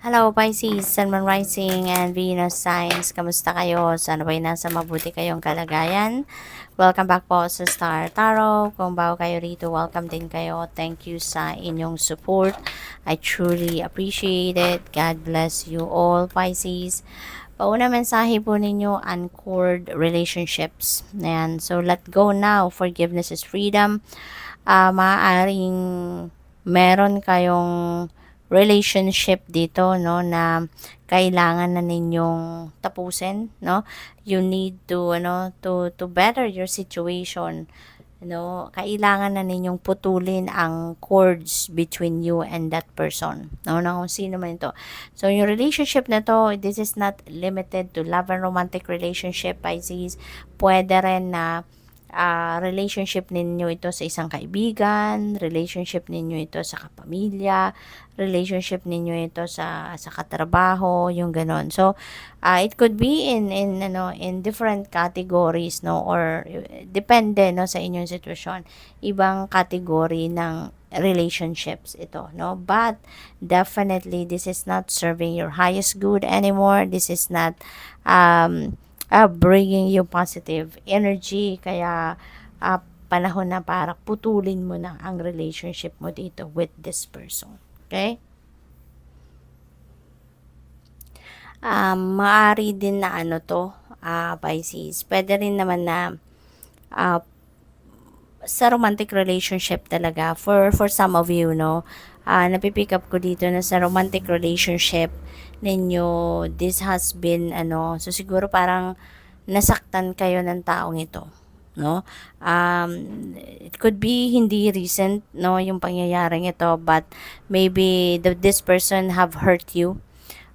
Hello Pisces, Sun, Moon Rising and Venus signs. Kamusta kayo? Sana ba'y nasa mabuti kayong kalagayan? Welcome back po sa Star Tarot. Kung bago kayo rito, welcome din kayo. Thank you sa inyong support. I truly appreciate it. God bless you all, Pisces. Pauna mensahe po ninyo, uncored relationships. Ayan. So, let go now. Forgiveness is freedom. Maaaring meron kayong relationship dito, no, na kailangan na ninyong tapusin, no. You need to to better your situation, no. Kailangan na ninyong putulin ang cords between you and that person, no, na kung sino man ito. So yung relationship na to, this is not limited to love and romantic relationship, Pisces. Pwede rin na relationship ninyo ito sa isang kaibigan, relationship ninyo ito sa kapamilya, relationship ninyo ito sa katrabaho, yung ganon. So it could be in different categories, no, or depende, no, sa inyong sitwasyon. Ibang category ng relationships ito, no, but definitely this is not serving your highest good anymore. This is not bringing you positive energy. Kaya panahon na para putulin mo na ang relationship mo dito with this person. Okay? Maaari din na Pisces. Pwede rin naman na sa romantic relationship talaga for some of you, no. Napipick up ko dito na sa romantic relationship ninyo, this has been so siguro parang nasaktan kayo ng taong ito, no. It could be hindi recent, no, yung pangyayaring ito, but maybe this person have hurt you,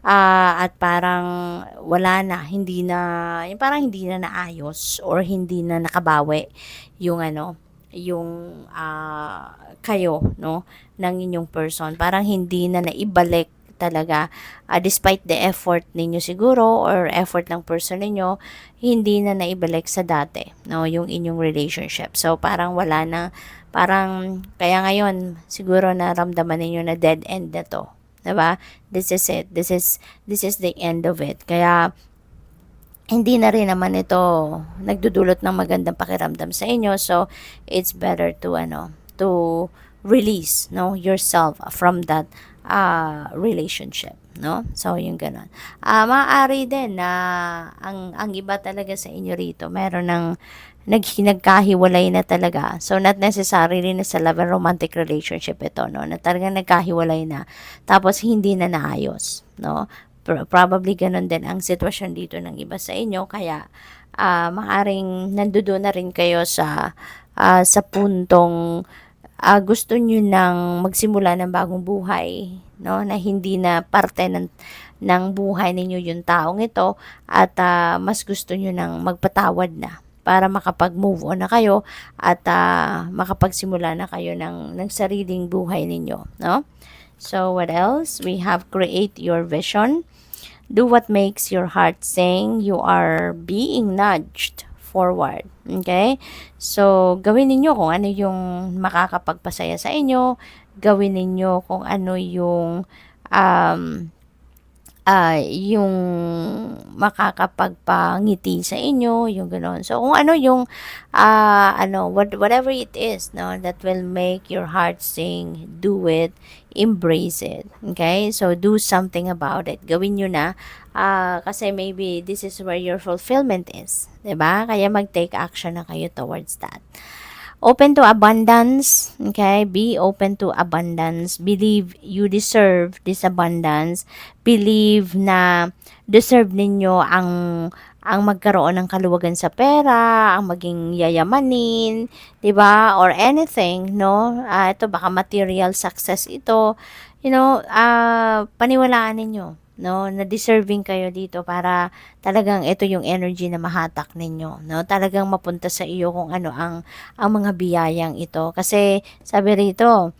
at parang wala na, hindi na, yung parang hindi na naayos or hindi na nakabawi yung yung kayo, no, ng inyong person. Parang hindi na naibalik talaga, despite the effort ninyo siguro or effort ng person ninyo, hindi na naibalik sa dati, no, yung inyong relationship. So parang wala na, parang kaya ngayon siguro naramdaman ninyo na dead end na to, diba? This is it, this is the end of it. Kaya hindi na rin naman ito nagdudulot ng magandang pakiramdam sa inyo. So it's better to to release, no, yourself from that relationship, no. So yung ganun. Maaari din na ang iba talaga sa inyo rito meron ng nagkahiwalay na talaga. So not necessarily na sa love and romantic relationship ito, no, na talagang nagkahiwalay na tapos hindi na naayos, no. Probably ganun din ang sitwasyon dito ng iba sa inyo. Kaya maaring nandoon na rin kayo sa puntong gusto nyo nang magsimula ng bagong buhay, no, na hindi na parte ng buhay ninyo yung taong ito, at mas gusto nyo nang magpatawad na para makapag-move on na kayo at makapagsimula na kayo ng sariling buhay ninyo, no. So what else? We have create your vision. Do what makes your heart sing. You are being nudged forward. Okay? So, gawin ninyo kung ano yung makakapagpasaya sa inyo. Gawin ninyo kung ano um, yung makakapagpangiti sa inyo, yung gano'n. So, kung ano yung, whatever it is, no, that will make your heart sing, do it, embrace it. Okay? So, do something about it. Gawin nyo na, kasi maybe this is where your fulfillment is. Diba? Kaya mag-take action na kayo towards that. Open to abundance, okay? Be open to abundance. Believe you deserve this abundance. Believe na deserve ninyo ang magkaroon ng kaluwagan sa pera, ang maging yayamanin, 'di ba? Or anything, no? Ito baka material success ito. Paniwalaan ninyo, no, na deserving kayo dito para talagang ito yung energy na mahatak ninyo, no, talagang mapunta sa iyo kung ano ang mga biyayang ito, kasi sabi rito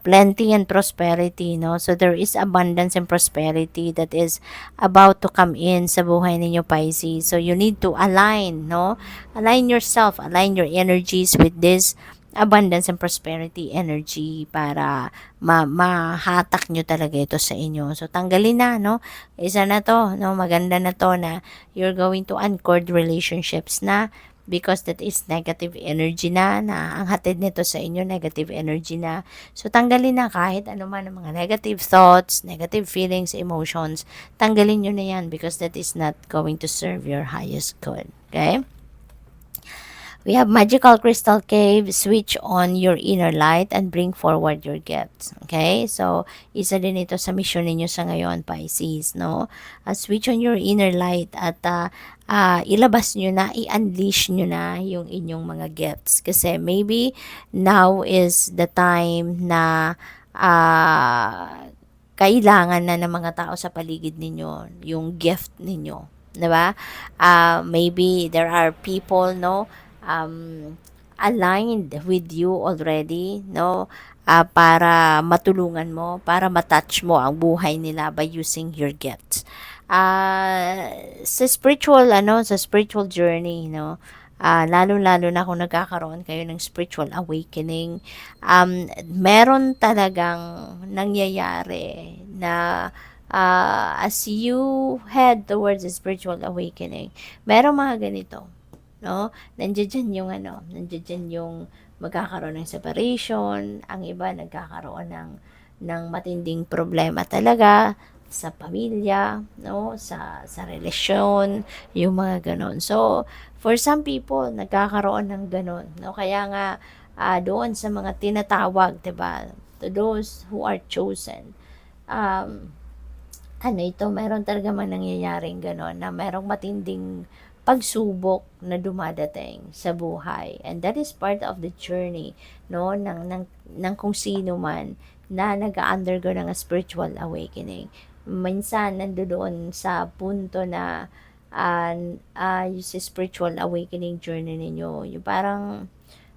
plenty and prosperity, no, so there is abundance and prosperity that is about to come in sa buhay ninyo, Pisces. So you need to align, no, align yourself, align your energies with this abundance and prosperity energy para mahatak nyo talaga ito sa inyo. So, tanggalin na, no? Isa na to, no? Maganda na to na you're going to uncord relationships na because that is negative energy na ang hatid nito sa inyo, negative energy na. So, tanggalin na kahit ano man ang mga negative thoughts, negative feelings, emotions, tanggalin nyo na yan because that is not going to serve your highest good. Okay? We have magical crystal cave, switch on your inner light and bring forward your gifts. Okay? So, isa din ito sa mission ninyo sa ngayon, Pisces, no? Switch on your inner light at ilabas nyo na, i-unleash nyo na yung inyong mga gifts. Kasi maybe now is the time na kailangan na ng mga tao sa paligid ninyo yung gift ninyo. Diba? Maybe there are people, no? Aligned with you already, no? Para matulungan mo, para matouch mo ang buhay nila by using your gifts. Sa spiritual journey, no? Lalo-lalo na kung nagkakaroon kayo ng spiritual awakening, meron talagang nangyayari na as you head towards a spiritual awakening, meron mga ganito, no? Nandiyan yung magkakaroon ng separation, ang iba nagkakaroon ng matinding problema talaga sa pamilya, no? Sa relasyon, yung mga ganon. So, for some people, nagkakaroon ng ganon, no? Kaya nga, doon sa mga tinatawag, 'di ba? To those who are chosen, meron talaga man nangyayaring ganon na merong matinding pagsubok na dumadating sa buhay. And that is part of the journey, no, ng kung sino man na nag-undergo ng spiritual awakening. Minsan, nandoon sa punto na yung spiritual awakening journey ninyo, yung parang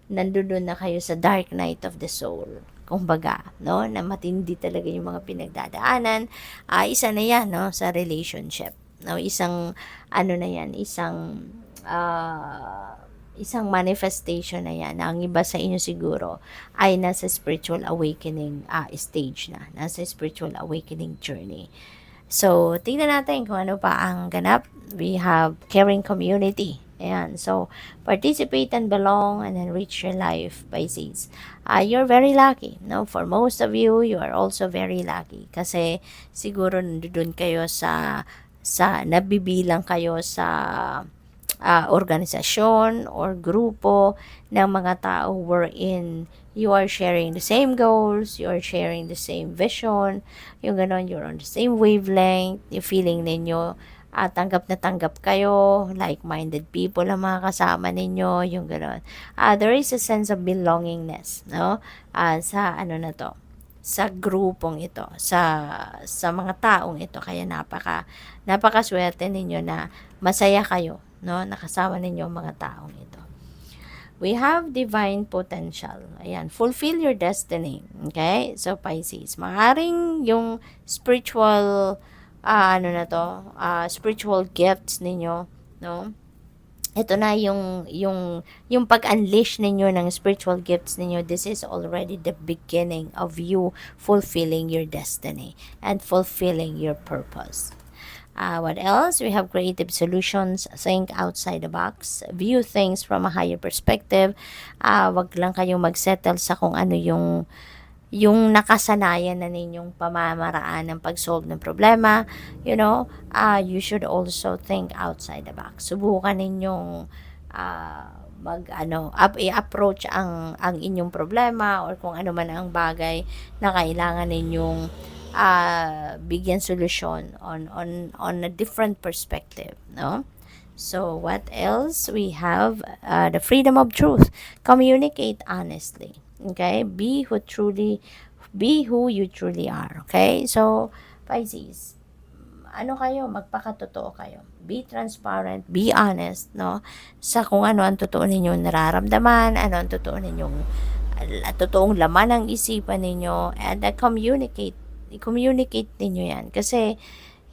nandoon na kayo sa dark night of the soul. Kumbaga, no, na matindi talaga yung mga pinagdadaanan. Isa na yan, no, sa relationship. No, isang manifestation na yan na ang iba sa inyo siguro ay nasa spiritual awakening stage na, nasa spiritual awakening journey. So, tingnan natin kung ano pa ang ganap. We have caring community. Ayan. So, participate and belong and enrich your life, Pisces. You're very lucky. No? For most of you, you are also very lucky. Kasi siguro nandun kayo sa nabibilang kayo sa organisasyon or grupo ng mga tao wherein you are sharing the same goals, you are sharing the same vision, yung ganon, you're on the same wavelength, yung feeling ninyo, tanggap na tanggap kayo, like-minded people ang mga kasama ninyo, yung ganon. There is a sense of belongingness, no? Sa sa grupong ito, sa mga taong ito. Kaya napakaswerte ninyo na masaya kayo, no? Nakasama ninyo ang mga taong ito. We have divine potential. Ayan, fulfill your destiny. Okay? So, Pisces, maaaring yung spiritual, spiritual gifts ninyo, no? Ito na yung pag-unleash ninyo ng spiritual gifts ninyo. This is already the beginning of you fulfilling your destiny and fulfilling your purpose. What else? We have creative solutions. Think outside the box. View things from a higher perspective. Wag lang kayong magsettle sa kung ano yung nakasanayan na ninyong pamamaraan ng pag-solve ng problema. You should also think outside the box. Subukan ninyong i-approach ang inyong problema or kung ano man ang bagay na kailangan ninyong bigyan solusyon on a different perspective, no? So what else? We have the freedom of truth. Communicate honestly. Okay? Be who you truly are. Okay? So, Pisces, magpakatotoo kayo. Be transparent, be honest, no? Sa kung ano ang totoo ninyong nararamdaman, ano ang totoo ninyong totoong laman ng isipan ninyo, and i-communicate ninyo yan. Kasi,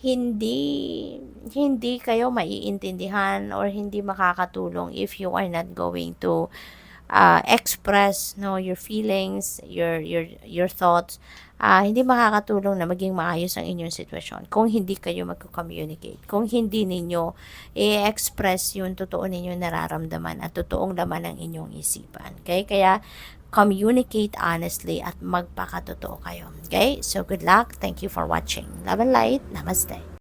hindi kayo maiintindihan or hindi makakatulong if you are not going to express no your feelings, your thoughts, hindi makakatulong na maging maayos ang inyong sitwasyon kung hindi kayo magko-communicate. Kung hindi ninyo i-express yung totoo ninyong nararamdaman at totoong laman ng inyong isipan. Okay? Kaya communicate honestly at magpakatotoo kayo. Okay? So good luck. Thank you for watching. Love and light. Namaste.